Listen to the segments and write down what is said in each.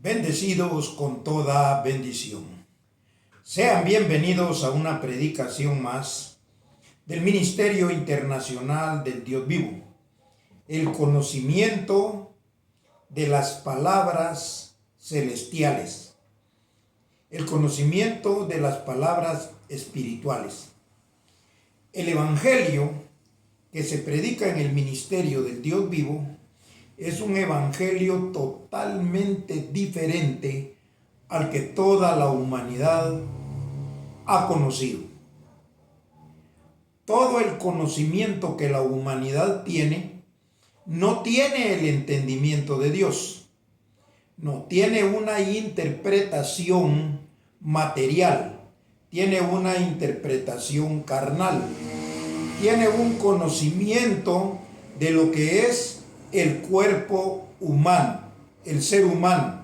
Bendecidos con toda bendición. Sean bienvenidos a una predicación más del Ministerio Internacional del Dios Vivo. El conocimiento de las palabras celestiales. El conocimiento de las palabras espirituales. El evangelio que se predica en el Ministerio del Dios Vivo es un evangelio totalmente diferente al que toda la humanidad ha conocido. Todo el conocimiento que la humanidad tiene no tiene el entendimiento de Dios, no tiene una interpretación material, tiene una interpretación carnal, tiene un conocimiento de lo que es el cuerpo humano, el ser humano.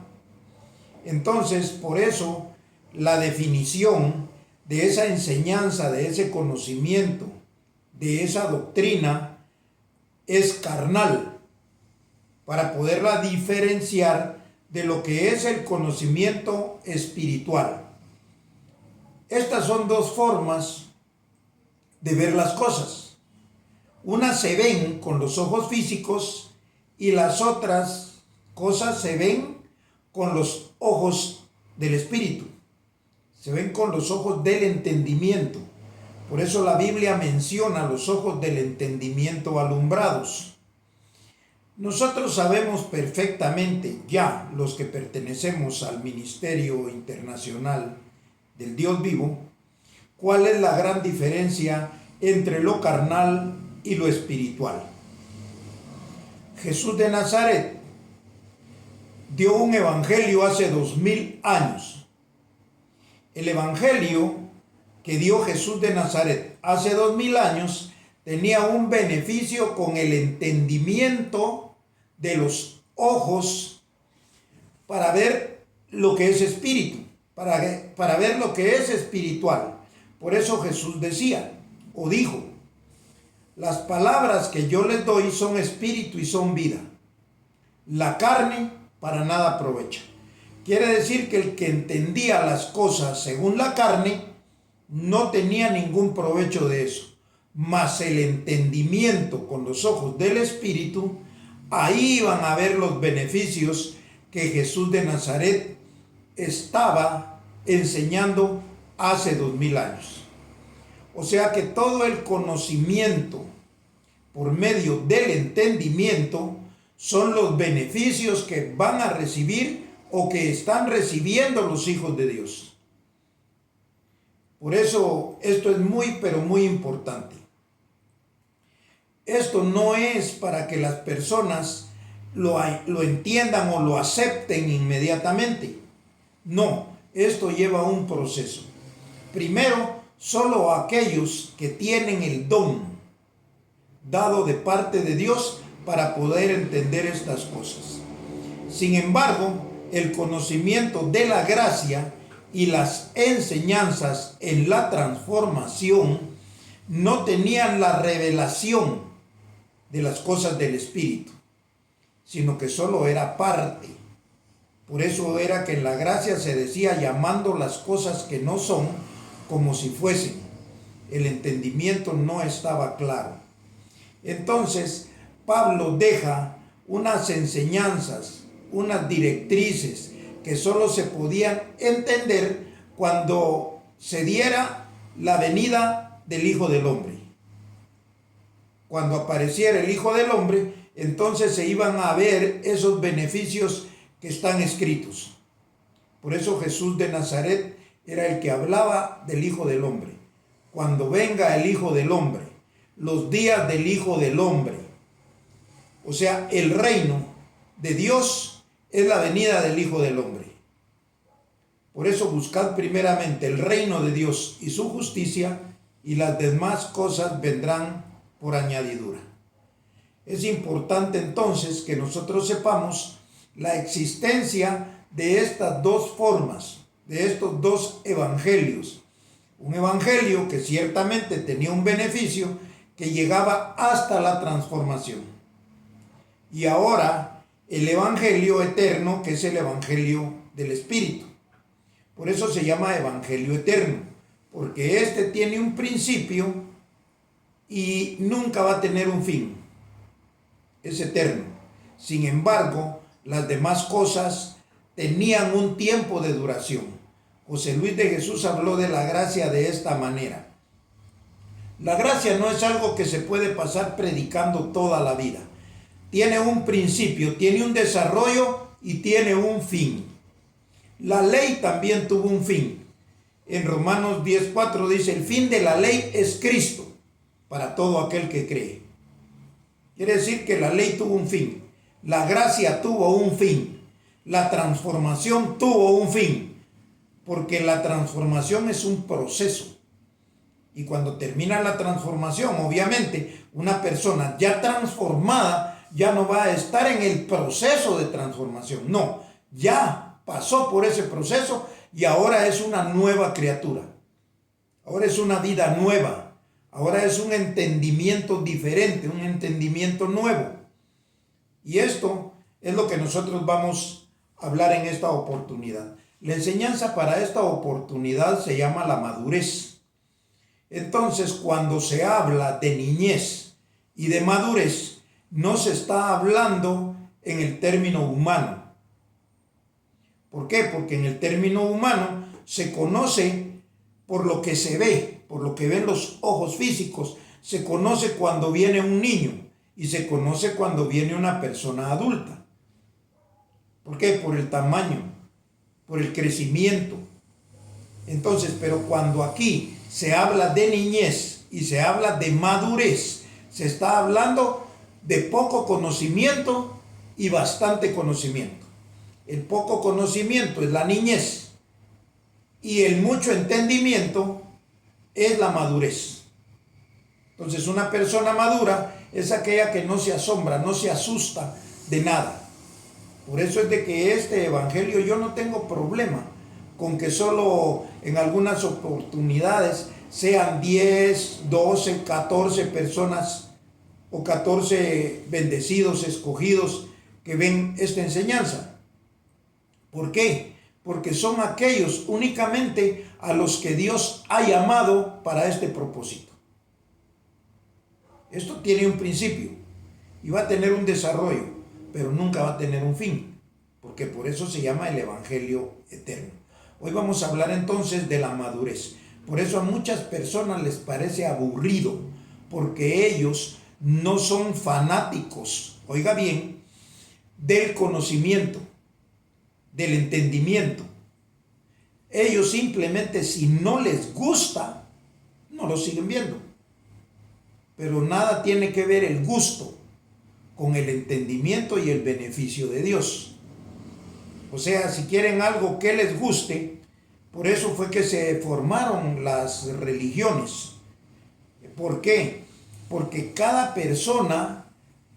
Entonces, por eso, la definición de esa enseñanza, de ese conocimiento, de esa doctrina, es carnal, para poderla diferenciar de lo que es el conocimiento espiritual. Estas son dos formas de ver las cosas. Unas se ven con los ojos físicos y las otras cosas se ven con los ojos del espíritu. Se ven con los ojos del entendimiento. Por eso la Biblia menciona los ojos del entendimiento alumbrados. Nosotros sabemos perfectamente, ya los que pertenecemos al Ministerio Internacional del Dios Vivo, cuál es la gran diferencia entre lo carnal y lo espiritual. Jesús de Nazaret dio un evangelio hace 2000 años. El evangelio que dio Jesús de Nazaret hace 2000 años tenía un beneficio con el entendimiento de los ojos para ver lo que es espíritu, para ver lo que es espiritual. Por eso Jesús decía o dijo: las palabras que yo les doy son espíritu y son vida. La carne para nada aprovecha. Quiere decir que el que entendía las cosas según la carne no tenía ningún provecho de eso. Mas el entendimiento con los ojos del espíritu, ahí iban a ver los beneficios que Jesús de Nazaret estaba enseñando hace 2000 años. O sea que todo el conocimiento por medio del entendimiento son los beneficios que van a recibir o que están recibiendo los hijos de Dios. Por eso esto es muy, pero muy importante. Esto no es para que las personas lo entiendan o lo acepten inmediatamente. No, esto lleva un proceso. Primero, solo aquellos que tienen el don dado de parte de Dios para poder entender estas cosas. Sin embargo, el conocimiento de la gracia y las enseñanzas en la transformación no tenían la revelación de las cosas del Espíritu, sino que solo era parte. Por eso era que en la gracia se decía llamando las cosas que no son como si fuesen. El entendimiento no estaba claro. Entonces, Pablo deja unas enseñanzas, unas directrices que solo se podían entender cuando se diera la venida del Hijo del Hombre. Cuando apareciera el Hijo del Hombre, entonces se iban a ver esos beneficios que están escritos. Por eso Jesús de Nazaret era el que hablaba del Hijo del Hombre. Cuando venga el Hijo del Hombre, los días del Hijo del Hombre, o sea, el reino de Dios es la venida del Hijo del Hombre. Por eso buscad primeramente el reino de Dios y su justicia, y las demás cosas vendrán por añadidura. Es importante entonces que nosotros sepamos la existencia de estas dos formas, de estos dos evangelios. Un evangelio que ciertamente tenía un beneficio que llegaba hasta la transformación. Y ahora el evangelio eterno, que es el evangelio del Espíritu. Por eso se llama evangelio eterno, porque este tiene un principio y nunca va a tener un fin. Es eterno. Sin embargo, las demás cosas tenían un tiempo de duración. José Luis de Jesús habló de la gracia de esta manera. La gracia no es algo que se puede pasar predicando toda la vida. Tiene un principio, tiene un desarrollo y tiene un fin. La ley también tuvo un fin. En Romanos 10:4 dice, el fin de la ley es Cristo para todo aquel que cree. Quiere decir que la ley tuvo un fin. La gracia tuvo un fin. La transformación tuvo un fin. Porque la transformación es un proceso. Y cuando termina la transformación, obviamente, una persona ya transformada ya no va a estar en el proceso de transformación. No, ya pasó por ese proceso y ahora es una nueva criatura. Ahora es una vida nueva. Ahora es un entendimiento diferente, un entendimiento nuevo. Y esto es lo que nosotros vamos a hablar en esta oportunidad. La enseñanza para esta oportunidad se llama la madurez. Entonces, cuando se habla de niñez y de madurez, no se está hablando en el término humano. ¿Por qué? Porque en el término humano se conoce por lo que se ve, por lo que ven los ojos físicos. Se conoce cuando viene un niño y se conoce cuando viene una persona adulta. ¿Por qué? Por el tamaño, por el crecimiento. Entonces, pero cuando aquí se habla de niñez y se habla de madurez, se está hablando de poco conocimiento y bastante conocimiento. El poco conocimiento es la niñez y el mucho entendimiento es la madurez. Entonces, una persona madura es aquella que no se asombra, no se asusta de nada. Por eso es de que este evangelio yo no tengo problema con que solo en algunas oportunidades sean 10, 12, 14 personas o 14 bendecidos, escogidos que ven esta enseñanza. ¿Por qué? Porque son aquellos únicamente a los que Dios ha llamado para este propósito. Esto tiene un principio y va a tener un desarrollo, pero nunca va a tener un fin, porque por eso se llama el evangelio eterno. Hoy vamos a hablar entonces de la madurez. Por eso a muchas personas les parece aburrido, porque ellos no son fanáticos, oiga bien, del conocimiento, del entendimiento. Ellos simplemente, si no les gusta, no lo siguen viendo. Pero nada tiene que ver el gusto con el entendimiento y el beneficio de Dios. O sea, si quieren algo que les guste, por eso fue que se formaron las religiones. ¿Por qué? Porque cada persona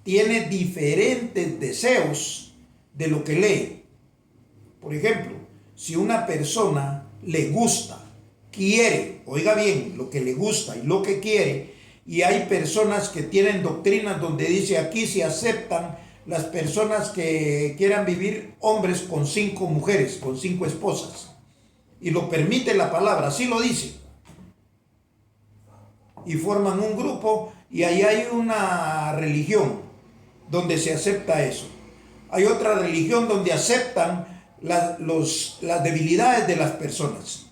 tiene diferentes deseos de lo que lee. Por ejemplo, si una persona le gusta, quiere, oiga bien, lo que le gusta y lo que quiere, y hay personas que tienen doctrinas donde dice aquí se aceptan las personas que quieran vivir hombres con 5 mujeres, con 5 esposas, y lo permite la palabra, así lo dice, y forman un grupo y ahí hay una religión donde se acepta eso. Hay otra religión donde aceptan las debilidades de las personas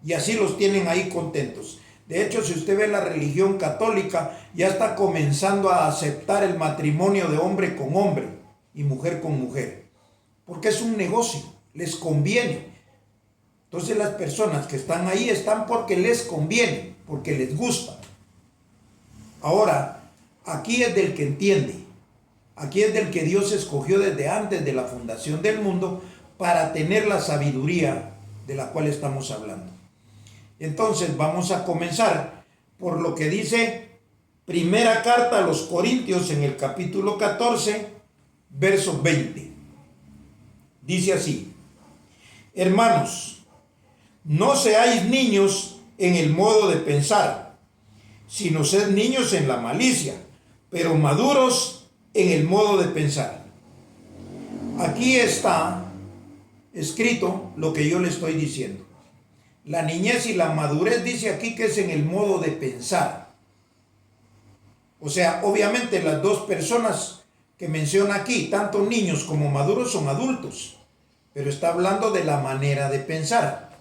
y así los tienen ahí contentos. De hecho, si usted ve la religión católica, ya está comenzando a aceptar el matrimonio de hombre con hombre y mujer con mujer, porque es un negocio, les conviene. Entonces las personas que están ahí están porque les conviene, porque les gusta. Ahora, aquí es del que entiende, aquí es del que Dios escogió desde antes de la fundación del mundo para tener la sabiduría de la cual estamos hablando. Entonces vamos a comenzar por lo que dice primera carta a los Corintios en el capítulo 14, verso 20. Dice así: hermanos, no seáis niños en el modo de pensar, sino sed niños en la malicia, pero maduros en el modo de pensar. Aquí está escrito lo que yo le estoy diciendo. La niñez y la madurez dice aquí que es en el modo de pensar. O sea, obviamente las dos personas que menciona aquí, tanto niños como maduros, son adultos. Pero está hablando de la manera de pensar.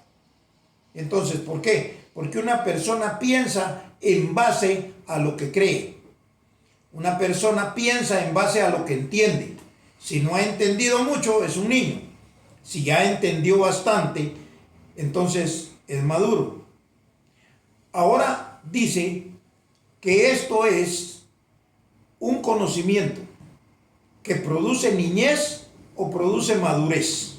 Entonces, ¿por qué? Porque una persona piensa en base a lo que cree. Una persona piensa en base a lo que entiende. Si no ha entendido mucho, es un niño. Si ya entendió bastante, entonces es maduro. Ahora dice que esto es un conocimiento que produce niñez o produce madurez.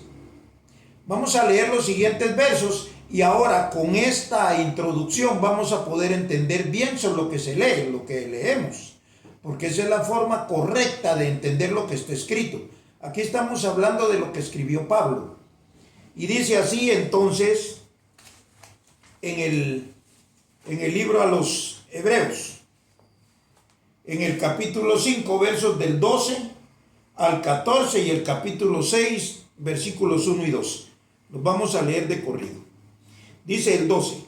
Vamos a leer los siguientes versos y ahora con esta introducción vamos a poder entender bien sobre lo que se lee, lo que leemos, porque esa es la forma correcta de entender lo que está escrito. Aquí estamos hablando de lo que escribió Pablo. Y dice así entonces en el libro a los Hebreos, en el capítulo 5, versos del 12 al 14 y el capítulo 6, versículos 1 y 2. Los vamos a leer de corrido. Dice el 12: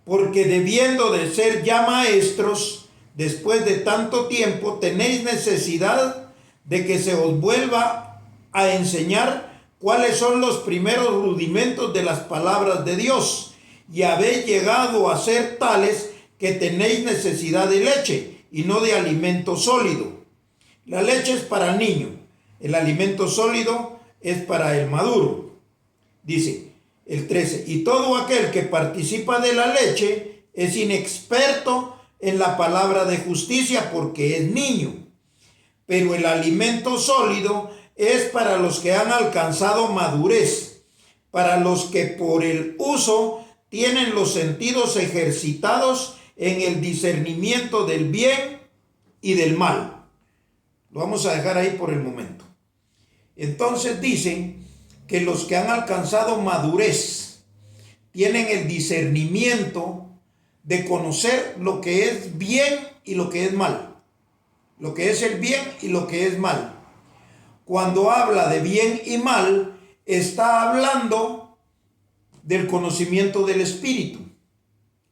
porque debiendo de ser ya maestros, después de tanto tiempo, tenéis necesidad de que se os vuelva a enseñar cuáles son los primeros rudimentos de las palabras de Dios, y habéis llegado a ser tales que tenéis necesidad de leche y no de alimento sólido. La leche es para el niño, el alimento sólido es para el maduro. Dice el 13: y todo aquel que participa de la leche es inexperto en la palabra de justicia porque es niño. Pero el alimento sólido es para los que han alcanzado madurez, para los que por el uso tienen los sentidos ejercitados en el discernimiento del bien y del mal. Lo vamos a dejar ahí por el momento. Entonces dice que los que han alcanzado madurez tienen el discernimiento de conocer lo que es bien y lo que es mal, lo que es el bien y lo que es mal. Cuando habla de bien y mal, está hablando del conocimiento del espíritu.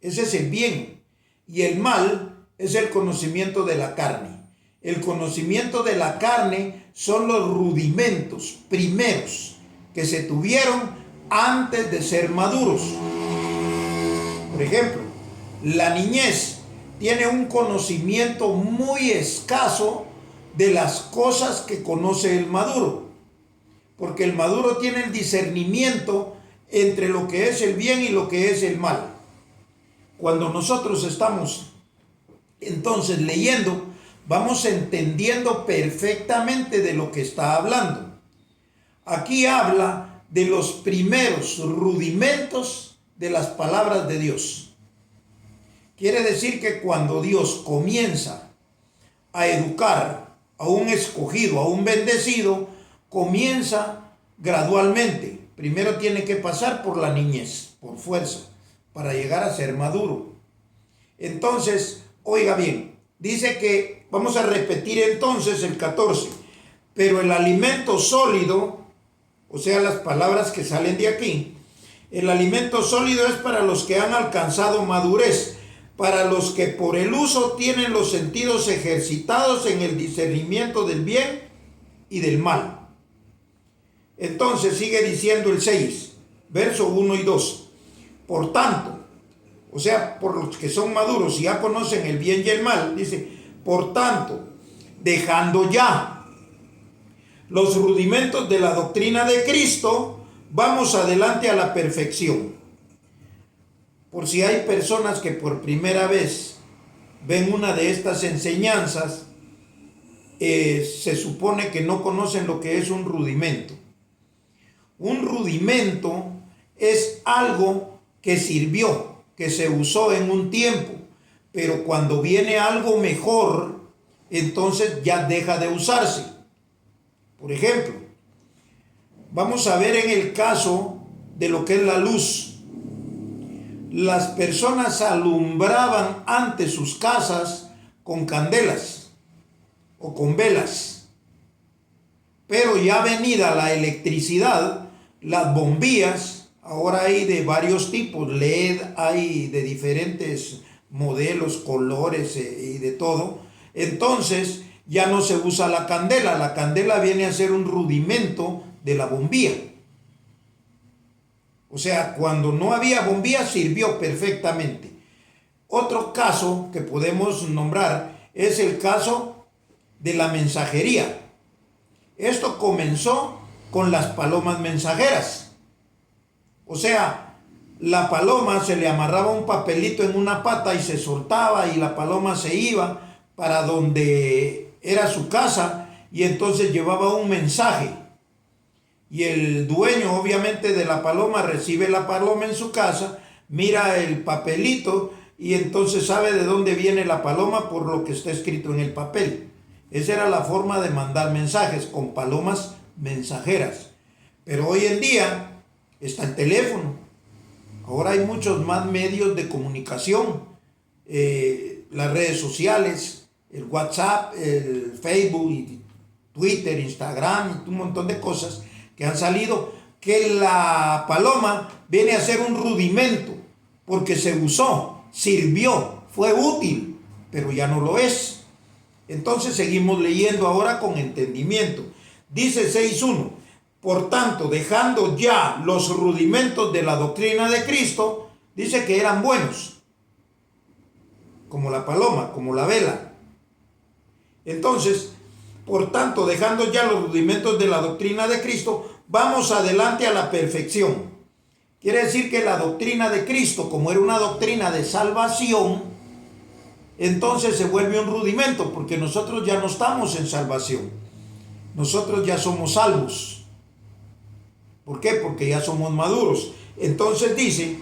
Ese es el bien. Y el mal es el conocimiento de la carne. El conocimiento de la carne son los rudimentos primeros que se tuvieron antes de ser maduros. Por ejemplo, la niñez tiene un conocimiento muy escaso de las cosas que conoce el maduro, porque el maduro tiene el discernimiento entre lo que es el bien y lo que es el mal. Cuando nosotros estamos entonces leyendo, vamos entendiendo perfectamente de lo que está hablando. Aquí habla de los primeros rudimentos de las palabras de Dios. Quiere decir que cuando Dios comienza a educar a un escogido, a un bendecido, comienza gradualmente. Primero tiene que pasar por la niñez, por fuerza, para llegar a ser maduro. Entonces, oiga bien, dice que, vamos a repetir entonces el 14, pero el alimento sólido, o sea, las palabras que salen de aquí, el alimento sólido es para los que han alcanzado madurez, para los que por el uso tienen los sentidos ejercitados en el discernimiento del bien y del mal. Entonces sigue diciendo el 6, verso 1 y 2. Por tanto, o sea, por los que son maduros y ya conocen el bien y el mal, dice, por tanto, dejando ya los rudimentos de la doctrina de Cristo, vamos adelante a la perfección. Por si hay personas que por primera vez ven una de estas enseñanzas, se supone que no conocen lo que es un rudimento. Un rudimento es algo que sirvió, que se usó en un tiempo, pero cuando viene algo mejor, entonces ya deja de usarse. Por ejemplo, vamos a ver en el caso de lo que es la luz. Las personas alumbraban antes sus casas con candelas o con velas. Pero ya venida la electricidad, las bombillas, ahora hay de varios tipos, LED, hay de diferentes modelos, colores y de todo. Entonces ya no se usa la candela viene a ser un rudimento de la bombilla. O sea, cuando no había bombilla sirvió perfectamente. Otro caso que podemos nombrar es el caso de la mensajería. Esto comenzó con las palomas mensajeras. O sea, la paloma se le amarraba un papelito en una pata y se soltaba y la paloma se iba para donde era su casa y entonces llevaba un mensaje. Y el dueño obviamente de la paloma recibe la paloma en su casa, mira el papelito y entonces sabe de dónde viene la paloma por lo que está escrito en el papel. Esa era la forma de mandar mensajes, con palomas mensajeras. Pero hoy en día está el teléfono. Ahora hay muchos más medios de comunicación. Las redes sociales, el WhatsApp, el Facebook, Twitter, Instagram, un montón de cosas que han salido, que la paloma viene a ser un rudimento, porque se usó, sirvió, fue útil, pero ya no lo es. Entonces seguimos leyendo ahora con entendimiento. Dice 6.1, por tanto, dejando ya los rudimentos de la doctrina de Cristo, dice que eran buenos, como la paloma, como la vela. Entonces, por tanto, dejando ya los rudimentos de la doctrina de Cristo, vamos adelante a la perfección. Quiere decir que la doctrina de Cristo, como era una doctrina de salvación, entonces se vuelve un rudimento, porque nosotros ya no estamos en salvación. Nosotros ya somos salvos. ¿Por qué? Porque ya somos maduros. Entonces dice,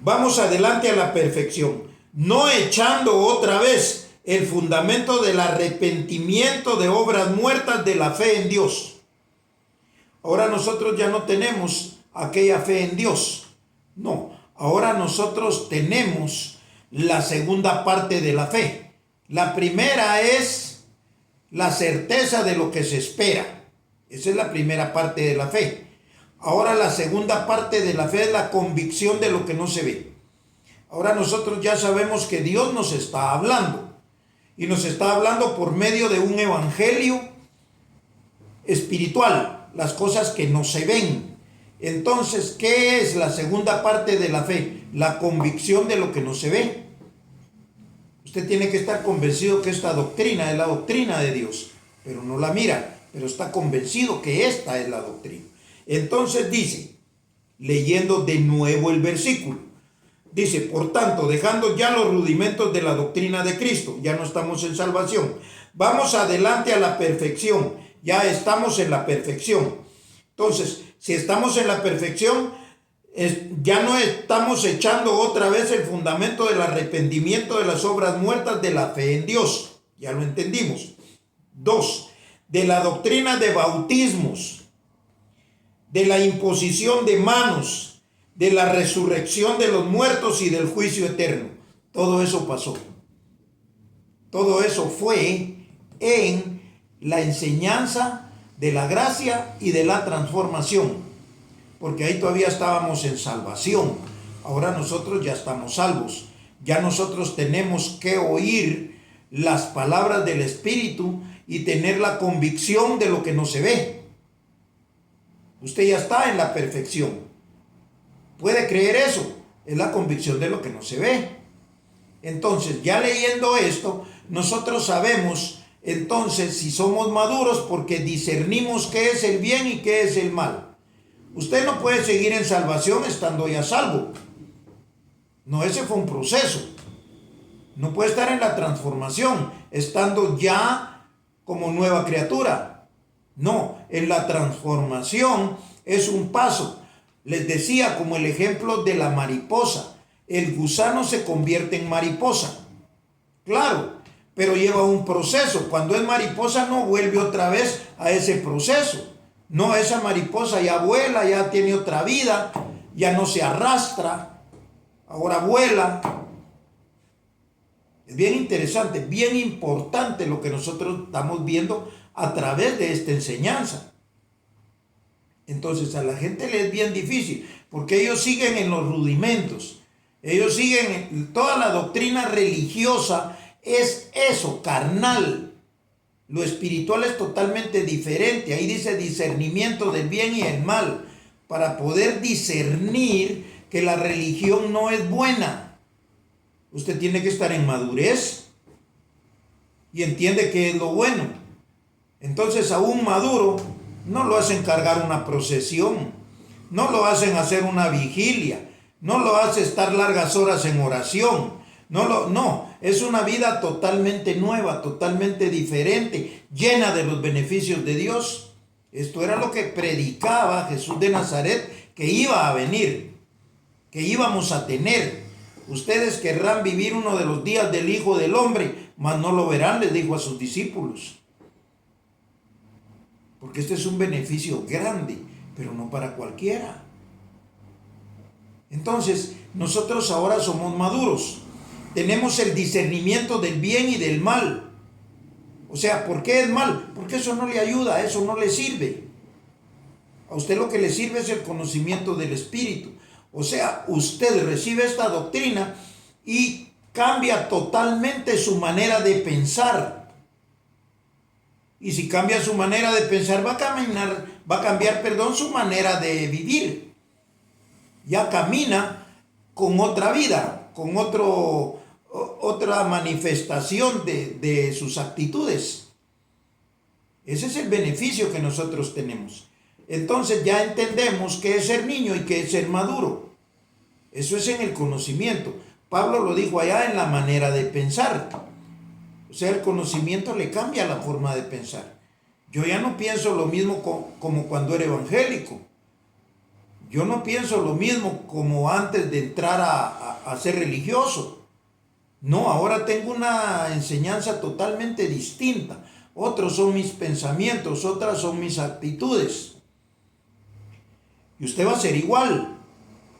vamos adelante a la perfección, no echando otra vez el fundamento del arrepentimiento de obras muertas de la fe en Dios. Ahora nosotros ya no tenemos aquella fe en Dios. No, ahora nosotros tenemos la segunda parte de la fe. La primera es la certeza de lo que se espera. Esa es la primera parte de la fe. Ahora la segunda parte de la fe es la convicción de lo que no se ve. Ahora nosotros ya sabemos que Dios nos está hablando. Y nos está hablando por medio de un evangelio espiritual, las cosas que no se ven. Entonces, ¿qué es la segunda parte de la fe? La convicción de lo que no se ve. Usted tiene que estar convencido que esta doctrina es la doctrina de Dios, pero no la mira, pero está convencido que esta es la doctrina. Entonces dice, leyendo de nuevo el versículo, dice, por tanto, dejando ya los rudimentos de la doctrina de Cristo, ya no estamos en salvación, vamos adelante a la perfección, ya estamos en la perfección. Entonces, si estamos en la perfección, ya no estamos echando otra vez el fundamento del arrepentimiento de las obras muertas de la fe en Dios, ya lo entendimos. 2, de la doctrina de bautismos, de la imposición de manos, de la resurrección de los muertos y del juicio eterno. Todo eso pasó. Todo eso fue en la enseñanza de la gracia y de la transformación. Porque ahí todavía estábamos en salvación. Ahora nosotros ya estamos salvos. Ya nosotros tenemos que oír las palabras del Espíritu y tener la convicción de lo que no se ve. Usted ya está en la perfección. ¿Puede creer eso? Es la convicción de lo que no se ve. Entonces, ya leyendo esto, nosotros sabemos entonces si somos maduros porque discernimos qué es el bien y qué es el mal. Usted no puede seguir en salvación estando ya salvo. No, ese fue un proceso. No puede estar en la transformación estando ya como nueva criatura. No, en la transformación es un paso. Les decía como el ejemplo de la mariposa. El gusano se convierte en mariposa. Claro, pero lleva un proceso. Cuando es mariposa no vuelve otra vez a ese proceso. No, esa mariposa ya vuela, ya tiene otra vida, ya no se arrastra, ahora vuela. Es bien interesante, bien importante lo que nosotros estamos viendo a través de esta enseñanza. Entonces a la gente le es bien difícil, porque ellos siguen en los rudimentos. Ellos siguen, toda la doctrina religiosa es eso, carnal. Lo espiritual es totalmente diferente. Ahí dice discernimiento del bien y el mal, para poder discernir que la religión no es buena. Usted tiene que estar en madurez y entiende qué es lo bueno. Entonces a un maduro no lo hacen cargar una procesión, no lo hacen hacer una vigilia, no lo hace estar largas horas en oración. No, es una vida totalmente nueva, totalmente diferente, llena de los beneficios de Dios. Esto era lo que predicaba Jesús de Nazaret, que iba a venir, que íbamos a tener. Ustedes querrán vivir uno de los días del Hijo del Hombre, mas no lo verán, les dijo a sus discípulos. Porque este es un beneficio grande, pero no para cualquiera. Entonces, nosotros ahora somos maduros. Tenemos el discernimiento del bien y del mal. O sea, ¿por qué es mal? Porque eso no le ayuda, eso no le sirve. A usted lo que le sirve es el conocimiento del Espíritu. O sea, usted recibe esta doctrina y cambia totalmente su manera de pensar. Y si cambia su manera de pensar, va a cambiar su manera de vivir. Ya camina con otra vida, con otra manifestación de sus actitudes. Ese es el beneficio que nosotros tenemos. Entonces ya entendemos qué es ser niño y qué es ser maduro. Eso es en el conocimiento. Pablo lo dijo allá, en la manera de pensar. O sea, el conocimiento le cambia la forma de pensar. Yo ya no pienso lo mismo como cuando era evangélico. Yo no pienso lo mismo como antes de entrar a ser religioso. No, ahora tengo una enseñanza totalmente distinta. Otros son mis pensamientos, otras son mis actitudes. Y usted va a ser igual.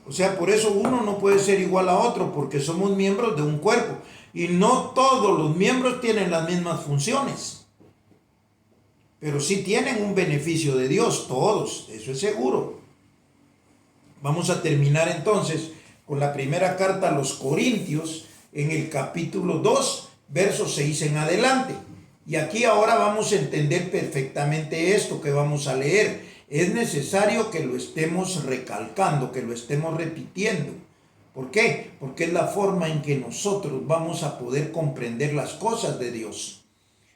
O sea, por eso uno no puede ser igual a otro, porque somos miembros de un cuerpo. Y no todos los miembros tienen las mismas funciones. Pero sí tienen un beneficio de Dios, todos, eso es seguro. Vamos a terminar entonces con la primera carta a los Corintios, en el capítulo 2, versos 6 en adelante. Y aquí ahora vamos a entender perfectamente esto que vamos a leer. Es necesario que lo estemos recalcando, que lo estemos repitiendo. ¿Por qué? Porque es la forma en que nosotros vamos a poder comprender las cosas de Dios.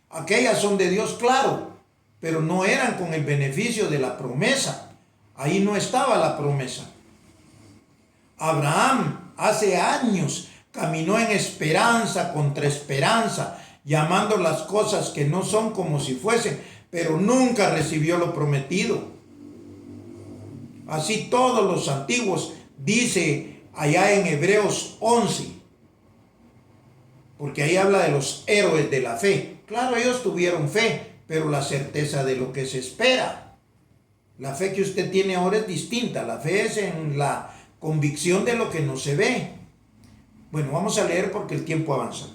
Aquellas son de Dios, claro, pero no eran con el beneficio de la promesa. Ahí no estaba la promesa. Abraham hace años caminó en esperanza contra esperanza, llamando las cosas que no son como si fuesen, pero nunca recibió lo prometido. Así todos los antiguos, dice allá en Hebreos 11, porque ahí habla de los héroes de la fe. Claro, ellos tuvieron fe, pero la certeza de lo que se espera. La fe que usted tiene ahora es distinta. La fe es en la convicción de lo que no se ve. Bueno, vamos a leer porque el tiempo avanza.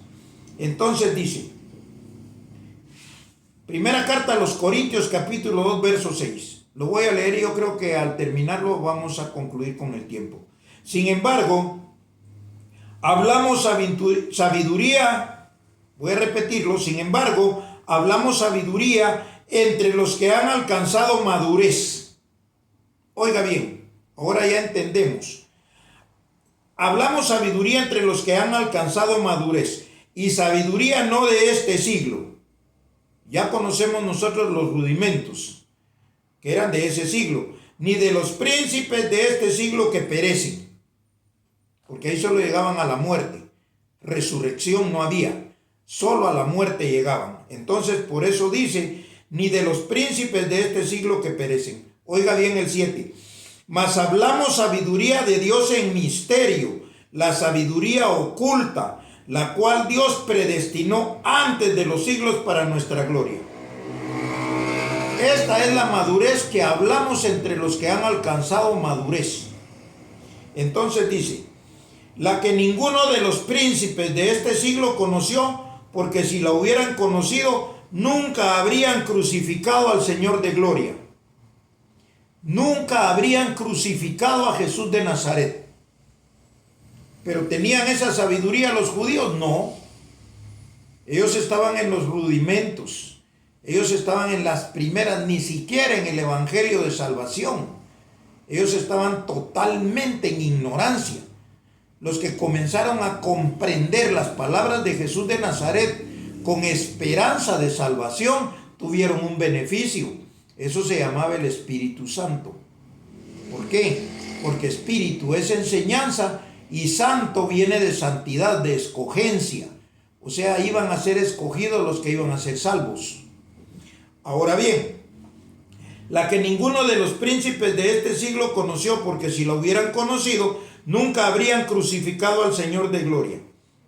Entonces dice, primera carta a los Corintios, capítulo 2, verso 6. Lo voy a leer y yo creo que al terminarlo vamos a concluir con el tiempo. Sin embargo, hablamos sabiduría, voy a repetirlo, sin embargo, hablamos sabiduría entre los que han alcanzado madurez. Oiga bien, ahora ya entendemos. Hablamos sabiduría entre los que han alcanzado madurez, y sabiduría no de este siglo. Ya conocemos nosotros los rudimentos que eran de ese siglo, ni de los príncipes de este siglo que perecen, porque ahí solo llegaban a la muerte. Resurrección no había, solo a la muerte llegaban. Entonces por eso dice, ni de los príncipes de este siglo que perecen. Oiga bien el 7. Mas hablamos sabiduría de Dios en misterio, la sabiduría oculta, la cual Dios predestinó antes de los siglos para nuestra gloria. Esta es la madurez que hablamos entre los que han alcanzado madurez. Entonces dice, la que ninguno de los príncipes de este siglo conoció, porque si la hubieran conocido, nunca habrían crucificado al Señor de gloria. Nunca habrían crucificado a Jesús de Nazaret. ¿Pero tenían esa sabiduría los judíos? No. Ellos estaban en los rudimentos. Ellos estaban en las primeras, ni siquiera en el evangelio de salvación. Ellos estaban totalmente en ignorancia. Los que comenzaron a comprender las palabras de Jesús de Nazaret con esperanza de salvación, tuvieron un beneficio. Eso se llamaba el Espíritu Santo. ¿Por qué? Porque Espíritu es enseñanza y Santo viene de santidad, de escogencia. O sea, iban a ser escogidos los que iban a ser salvos. Ahora bien, la que ninguno de los príncipes de este siglo conoció, porque si lo hubieran conocido, nunca habrían crucificado al Señor de gloria.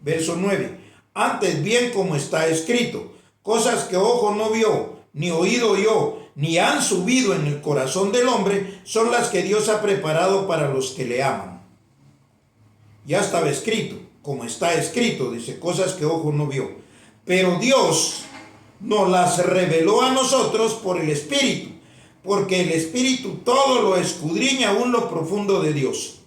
Verso 9. Antes bien, como está escrito, cosas que ojo no vio, ni oído oyó, ni han subido en el corazón del hombre, son las que Dios ha preparado para los que le aman. Ya estaba escrito, como está escrito, dice, cosas que ojo no vio. Pero Dios nos las reveló a nosotros por el Espíritu, porque el Espíritu todo lo escudriña aún lo profundo de Dios.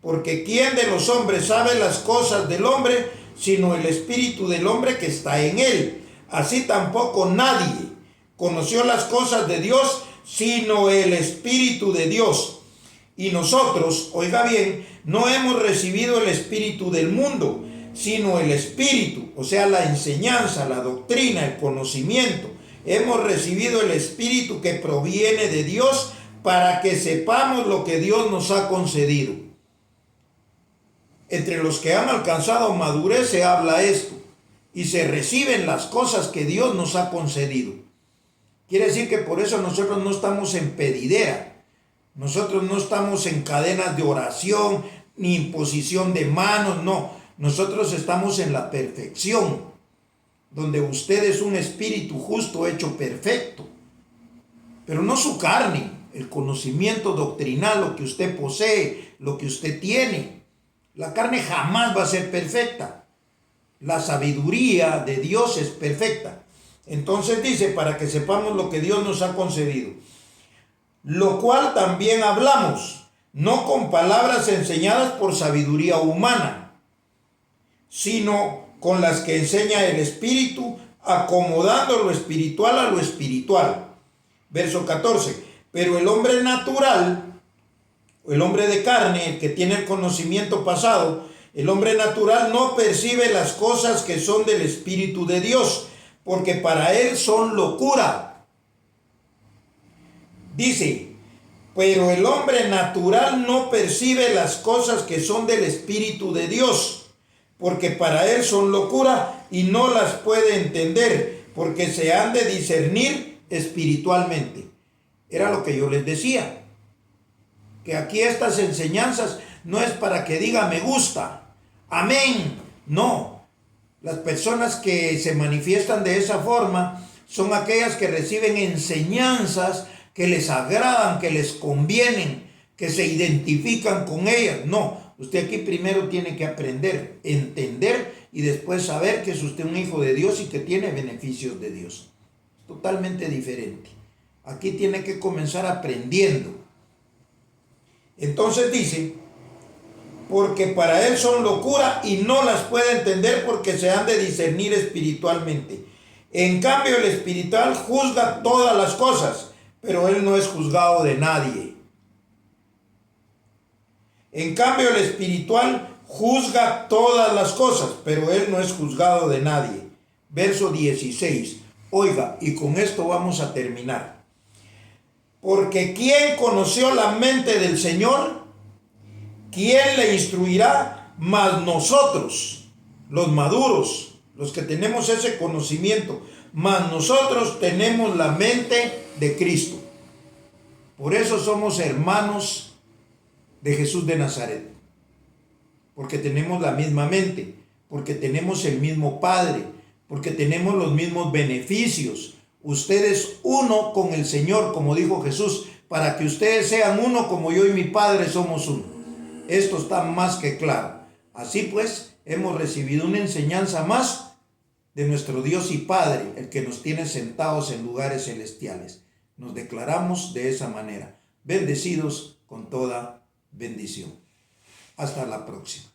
Porque ¿quién de los hombres sabe las cosas del hombre, sino el Espíritu del hombre que está en él? Así tampoco nadie conoció las cosas de Dios, sino el Espíritu de Dios. Y nosotros, oiga bien, no hemos recibido el espíritu del mundo, sino el Espíritu, o sea, la enseñanza, la doctrina, el conocimiento. Hemos recibido el Espíritu que proviene de Dios para que sepamos lo que Dios nos ha concedido. Entre los que han alcanzado madurez se habla esto y se reciben las cosas que Dios nos ha concedido. Quiere decir que por eso nosotros no estamos en pedidera, nosotros no estamos en cadenas de oración ni imposición de manos, no. Nosotros estamos en la perfección, donde usted es un espíritu justo hecho perfecto, pero no su carne, el conocimiento doctrinal, lo que usted posee, lo que usted tiene. La carne jamás va a ser perfecta. La sabiduría de Dios es perfecta. Entonces dice, para que sepamos lo que Dios nos ha concedido. Lo cual también hablamos, no con palabras enseñadas por sabiduría humana, sino con las que enseña el Espíritu, acomodando lo espiritual a lo espiritual. Verso 14. Pero el hombre natural, el hombre de carne, el que tiene el conocimiento pasado, el hombre natural no percibe las cosas que son del Espíritu de Dios, porque para él son locura. Dice, pero el hombre natural no percibe las cosas que son del Espíritu de Dios, porque para él son locura y no las puede entender, porque se han de discernir espiritualmente. Era lo que yo les decía, que aquí estas enseñanzas no es para que diga me gusta, amén, no. Las personas que se manifiestan de esa forma son aquellas que reciben enseñanzas que les agradan, que les convienen, que se identifican con ellas. No, usted aquí primero tiene que aprender, entender y después saber que es usted un hijo de Dios y que tiene beneficios de Dios. Es totalmente diferente. Aquí tiene que comenzar aprendiendo. Entonces dice, porque para él son locura y no las puede entender porque se han de discernir espiritualmente. En cambio, el espiritual juzga todas las cosas, pero él no es juzgado de nadie. En cambio, el espiritual juzga todas las cosas, pero él no es juzgado de nadie. Verso 16. Oiga, y con esto vamos a terminar. Porque ¿quién conoció la mente del Señor? ¿Quién le instruirá? Mas nosotros, los maduros, los que tenemos ese conocimiento, mas nosotros tenemos la mente de Cristo. Por eso somos hermanos de Jesús de Nazaret. Porque tenemos la misma mente, porque tenemos el mismo Padre, porque tenemos los mismos beneficios. Ustedes uno con el Señor, como dijo Jesús, para que ustedes sean uno como yo y mi Padre somos uno. Esto está más que claro. Así pues, hemos recibido una enseñanza más de nuestro Dios y Padre, el que nos tiene sentados en lugares celestiales. Nos declaramos de esa manera, bendecidos con toda bendición. Hasta la próxima.